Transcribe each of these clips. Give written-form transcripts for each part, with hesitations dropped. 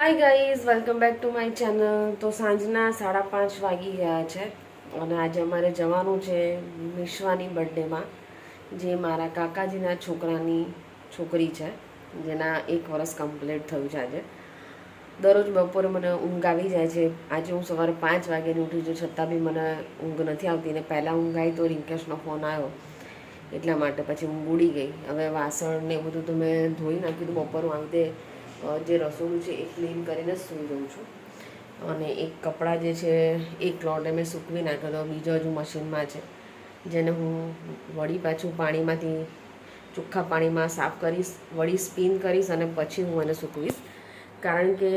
Hi guys, welcome back to my channel. તો સાંજના 5:30 વાગી ગયા છે અને આજે અમારે જવાનું છે મિશ્વાની બર્થડેમાં, જે મારા કાકાજીના છોકરાની છોકરી છે, જેના 1 વર્ષ કમ્પ્લીટ થયું છે આજે. દરરોજ બપોરે મને ઊંઘ આવી જાય છે. આજે હું સવારે 5 વાગ્યાની ઉઠી છું, છતાં બી મને ઊંઘ નથી આવતી. ને પહેલાં ઊંઘ આવી તો રિંકેશનો ફોન આવ્યો, એટલા માટે પછી ઊંઘ ઉડી ગઈ. હવે વાસણ ને બધું તો મેં ધોઈ નાખ્યું હતું. બપોર વાંધે જે રસોડું છે એ ક્લીન કરીને જ સૂઈ જાઉં છું. અને એક કપડાં જે છે એક લોટે મેં સૂકવી નાખ્યો તો બીજો હજુ મશીનમાં છે, જેને હું વળી પાછું પાણીમાંથી ચોખ્ખા પાણીમાં સાફ કરીશ, વળી સ્પિન કરીશ અને પછી હું એને સૂકવીશ. કારણ કે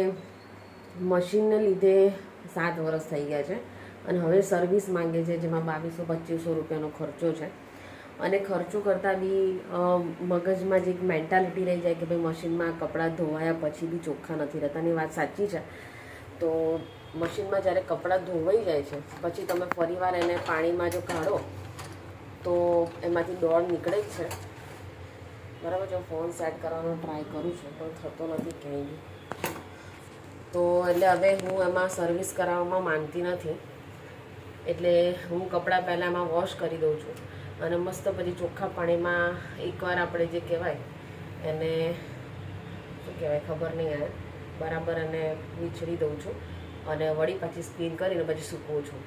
મશીનને લીધે 7 વર્ષ થઈ ગયા છે અને હવે સર્વિસ માંગે છે, જેમાં 2200-2500 રૂપિયાનો ખર્ચો છે. અને ખર્ચો કરતાં બી મગજમાં જે એક મેન્ટાલિટી રહી જાય કે ભાઈ મશીનમાં કપડાં ધોવાયા પછી બી ચોખ્ખા નથી રહેતા. ની વાત સાચી છે. તો મશીનમાં જ્યારે કપડાં ધોવાઈ જાય છે પછી તમે ફરીવાર એને પાણીમાં જો કાઢો તો એમાંથી દોડ નીકળે જ છે. બરાબર છે. ફોન સેટ કરવાનો ટ્રાય કરું છું પણ થતો નથી ક્યાંય બી. તો એટલે હવે હું એમાં સર્વિસ કરાવવામાં માનતી નથી. એટલે હું કપડાં પહેલાં એમાં વોશ કરી દઉં છું અને મસ્ત પછી ચોખ્ખા પાણીમાં એકવાર આપણે જે કહેવાય એને શું કહેવાય ખબર નહીં આવે, બરાબર એને વીછળી દઉં છું અને વળી પાછી સ્પિન કરીને પછી સૂકવું છું.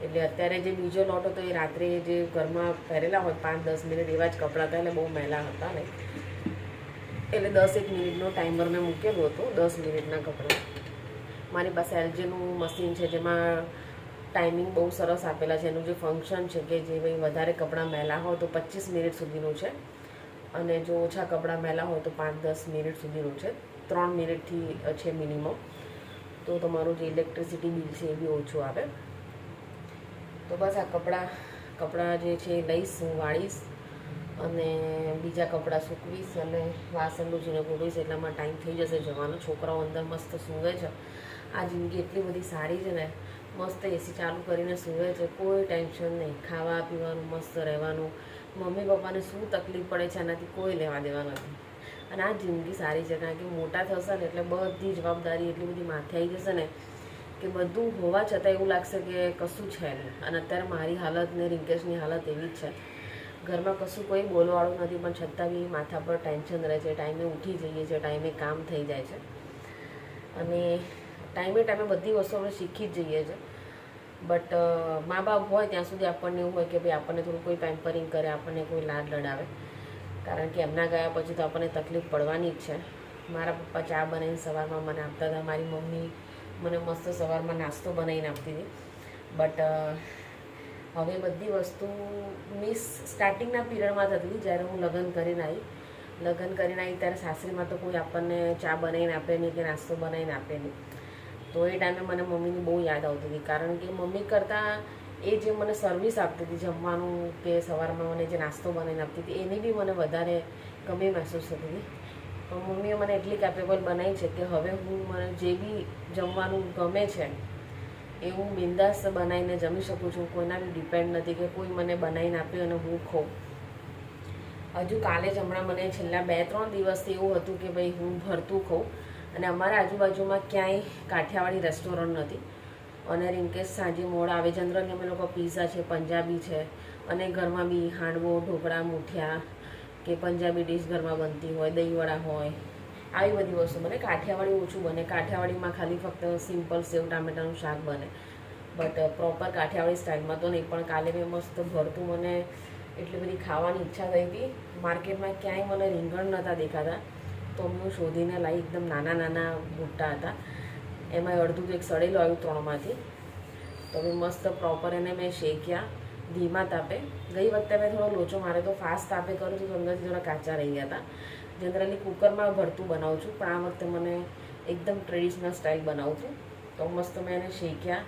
એટલે અત્યારે જે બીજો લોટ હતો એ રાત્રે જે ઘરમાં પહેરેલા હોય 5-10 મિનિટ એવા જ કપડાં હતા, એટલે બહુ મેલા હતા ને, એટલે 10-1 મિનિટનો ટાઈમર મેં મૂકેલું હતું. 10 મિનિટના કપડાં. મારી પાસે એલજીનું મશીન છે જેમાં ટાઈમિંગ બહુ સરસ આપેલા છે. એનું જે ફંક્શન છે કે જે ભાઈ વધારે કપડાં મેલા હોય તો 25 મિનિટ સુધીનું છે અને જો ઓછા કપડાં મેલા હોય તો 5-10 મિનિટ સુધીનું છે. 3 મિનિટથી છે મિનિમમ. તો તમારું જે ઇલેક્ટ્રિસિટી બિલ છે એ બી ઓછું આવે. તો બસ આ કપડાં જે છે એ લઈશ, હું વાળીશ અને બીજા કપડાં સૂકવીશ અને વાસણનું જેને ગોળીશ. એટલામાં ટાઈમ થઈ જશે જવાનો. છોકરાઓ અંદર મસ્ત સૂવે છે. આ જિંદગી એટલી બધી સારી છે ને, મસ્ત એસી ચાલુ કરીને સૂવે છે, કોઈ ટેન્શન નહીં, ખાવા પીવાનું મસ્ત રહેવાનું. મમ્મી પપ્પાને શું તકલીફ પડે છે એનાથી કોઈ લેવા દેવા નથી. અને આ જિંદગી સારી છે કારણ કે મોટા થશે ને એટલે બધી જવાબદારી એટલી બધી માથે આવી જશે ને કે બધું હોવા છતાં એવું લાગશે કે કશું છે નહીં. અને અત્યારે મારી હાલત ને રિંકેશની હાલત એવી જ છે. ઘરમાં કશું કોઈ બોલવાળું નથી પણ છતાં બી માથા પર ટેન્શન રહે છે. ટાઈમે ઉઠી જઈએ છીએ, ટાઈમે કામ થઈ જાય છે અને ટાઈમે બધી વસ્તુ આપણે શીખી જ જઈએ છીએ. બટ મા બાપ હોય ત્યાં સુધી આપણને એવું હોય કે ભાઈ આપણને થોડું કોઈ પેમ્પરિંગ કરે, આપણને કોઈ લાડ લડાવે. કારણ કે એમના ગયા પછી તો આપણને તકલીફ પડવાની જ છે. મારા પપ્પા ચા બનાવીને સવારમાં મને આપતા હતા. મારી મમ્મી મને મસ્ત સવારમાં નાસ્તો બનાવીને આપતી હતી. બટ હવે બધી વસ્તુ સ્ટાર્ટિંગના પીરિયડમાં થતી જ્યારે હું લગ્ન કરીને આવી ત્યારે સાસરીમાં તો કોઈ આપણને ચા બનાવીને આપે નહીં કે નાસ્તો બનાવીને આપે નહીં. તો એ ટાઈમે મને મમ્મીની બહુ યાદ આવતી હતી. કારણ કે મમ્મી કરતાં એ જે મને સર્વિસ આપતી હતી જમવાનું કે સવારમાં મને જે નાસ્તો બનાવીને આપતી હતી એની બી મને વધારે ગમે મહેસૂસ થતી હતી. પણ મમ્મીએ મને એટલી કેપેબલ બનાવી છે કે હવે હું મને જે બી જમવાનું ગમે છે એ હું બિંદાસ બનાવીને જમી શકું છું. કોઈના બી ડિપેન્ડ નથી કે કોઈ મને બનાવીને આપ્યું અને હું ખાઉં. હજુ કાલે જ હમણાં મને છેલ્લા 2-3 દિવસથી એવું હતું કે ભાઈ હું ભરતું ખાઉં. અને અમારા આજુબાજુમાં ક્યાંય કાઠિયાવાડી રેસ્ટોરન્ટ નથી અને રિંકેશ સાંજે મોડા આવે. જનરલી અમે લોકો પીઝા છે, પંજાબી છે અને ઘરમાં બી હાંડવો, ઢોકળા, મુઠિયા કે પંજાબી ડિશ ઘરમાં બનતી હોય, દહીંવડા હોય, આવી બધી વસ્તુ બને. કાઠિયાવાડી ઓછું બને. કાઠિયાવાડીમાં ખાલી ફક્ત સિમ્પલ સેવ ટામેટાનું શાક બને. બટ પ્રોપર કાઠિયાવાડી સ્ટાઇલમાં તો નહીં. પણ કાલે મેં મસ્ત ભરતું, મને એટલી બધી ખાવાની ઈચ્છા થઈ હતી. માર્કેટમાં ક્યાંય મને રીંગણ નહોતા દેખાતા તો હું શોધીને લાવી. એકદમ નાના નાના ભૂટ્ટા હતા. એમાં અડધું તો એક સડેલું આવ્યું 3માંથી. તો મેં મસ્ત પ્રોપર એને મેં શેક્યા ધીમા તાપે. ગઈ વખતે મેં થોડો લોચો મારે તો ફાસ્ટ તાપે કરું છું તો અંદરથી થોડા કાચા રહી ગયા હતા. જનરલી કુકરમાં ભરતું બનાવું છું પણ આ વખતે મને એકદમ ટ્રેડિશનલ સ્ટાઇલ બનાવું છું. તો મસ્ત મેં એને શેક્યા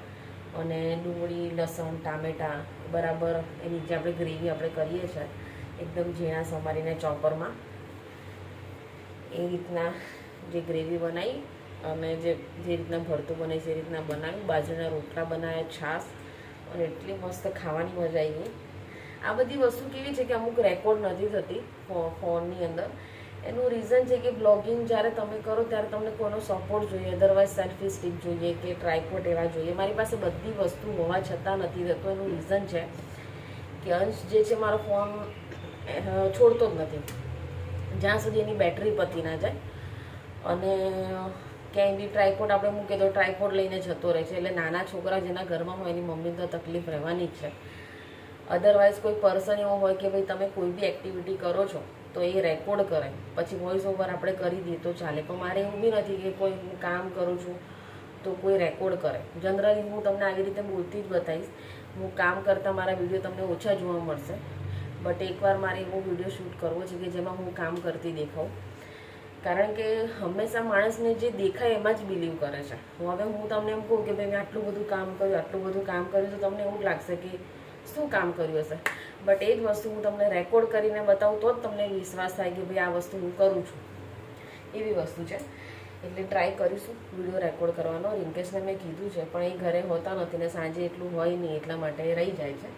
અને ડુંગળી, લસણ, ટામેટાં બરાબર એની જે આપણે ગ્રેવી આપણે કરીએ છીએ એકદમ ઝીણા સમારીને ચોપરમાં એ રીતના જે ગ્રેવી બનાવી અને જે રીતના ભરતું બને છે એ રીતના બનાવ્યું. બાજરીના રોટલા બનાવ્યા, છાશ, અને એટલી મસ્ત ખાવાની મજા આવી ગઈ. આ બધી વસ્તુ કેવી છે કે અમુક રેકોર્ડ નથી થતી ફોનની અંદર, એનું રીઝન છે કે બ્લોગિંગ જ્યારે તમે કરો ત્યારે તમને કોઈનો સપોર્ટ જોઈએ, અધરવાઇઝ સેલ્ફી સ્ટિક જોઈએ કે ટ્રાયપોડ એવા જોઈએ. મારી પાસે બધી વસ્તુ હોવા છતાં નથી થતું. એનું રીઝન છે કે અંશ જે છે મારો ફોન છોડતો જ નથી જ્યાં સુધી એની બેટરી પતી ના જાય. અને ક્યાંય બી ટ્રાયપોડ આપણે મૂકીએ તો ટ્રાયપોડ લઈને જતો રહે છે. એટલે નાના છોકરા જેના ઘરમાં હોય એની મમ્મીને તો તકલીફ રહેવાની જ છે. અધરવાઇઝ કોઈ પર્સન એવો હોય કે ભાઈ તમે કોઈ બી એક્ટિવિટી કરો છો તો એ રેકોર્ડ કરે, પછી વોઇસ ઓવર આપણે કરી દઈએ તો ચાલે. પણ મારે એવું બી નથી કે કોઈ હું કામ કરું છું તો કોઈ રેકોર્ડ કરે. જનરલી હું તમને આવી રીતે બોલતી જ બતાવીશ. હું કામ કરતાં મારા વિડીયો તમને ઓછા જોવા મળશે, બટ એકવાર મારે એવો વિડીયો શૂટ કરવો છે કે જેમાં હું કામ કરતી દેખાઉં. કારણ કે હંમેશા માણસને જે દેખાય એમાં જ બિલીવ કરે છે. હવે હું તમને એમ કહું કે ભાઈ મેં આટલું બધું કામ કર્યું, આટલું બધું કામ કર્યું, તો તમને એવું જ લાગશે કે શું કામ કર્યું હશે. બટ એ જ વસ્તુ હું તમને રેકોર્ડ કરીને બતાવું તો જ તમને વિશ્વાસ થાય કે ભાઈ આ વસ્તુ હું કરું છું. એવી વસ્તુ છે. એટલે ટ્રાય કરીશું વિડીયો રેકોર્ડ કરવાનો. રિંકેશને મેં કીધું છે પણ એ ઘરે હોતા નથી ને સાંજે એટલું હોય નહીં, એટલા માટે રહી જાય છે.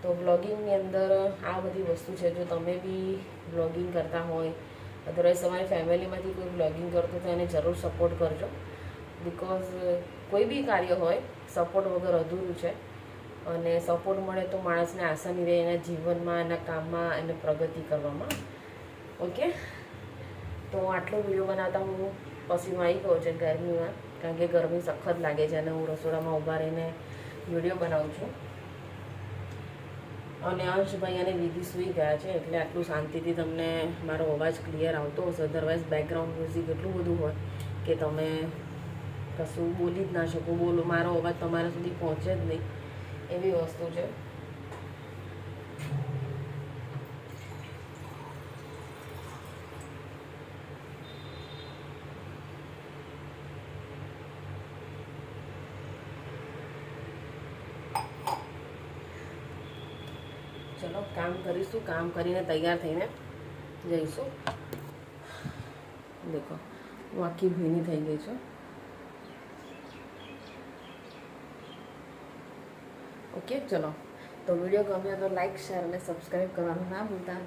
તો બ્લોગિંગની અંદર આ બધી વસ્તુ છે. જો તમે બી બ્લોગિંગ કરતા હોય, અધરવાઇઝ તમારી ફેમિલીમાંથી કોઈ બ્લોગિંગ કરતું તો એને જરૂર સપોર્ટ કરજો. બિકોઝ કોઈ બી કાર્ય હોય સપોર્ટ વગર અધૂરું છે. અને સપોર્ટ મળે તો માણસને આસાની રહે એના જીવનમાં, એના કામમાં, એને પ્રગતિ કરવામાં. ઓકે, તો આટલો વિડીયો બનાવતા હું પસીનો આવી ગયો છે ગરમીમાં, કારણ કે ગરમી સખત લાગે છે અને હું રસોડામાં ઊભા રહીને વિડીયો બનાવું છું. અને અંશભાઈ અને વિધિ સૂઈ ગયા છે એટલે આટલું શાંતિથી તમને મારો અવાજ ક્લિયર આવતો હશે. અધરવાઇઝ બેકગ્રાઉન્ડ મ્યુઝિક એટલું બધું હોય કે તમે કશું બોલી જ ના શકો. બોલો, મારો અવાજ તમારા સુધી પહોંચે જ નહીં, એવી વસ્તુ છે. ચલો કામ કરીશું, કામ કરીને તૈયાર થઈને જઈશું. દેખો હું આખી ભીની થઈ ગઈ છું. ઓકે, ચલો તો વિડીયો ગમ્યો તો લાઈક, શેર અને સબસ્ક્રાઈબ કરવાનું ના ભૂલતા.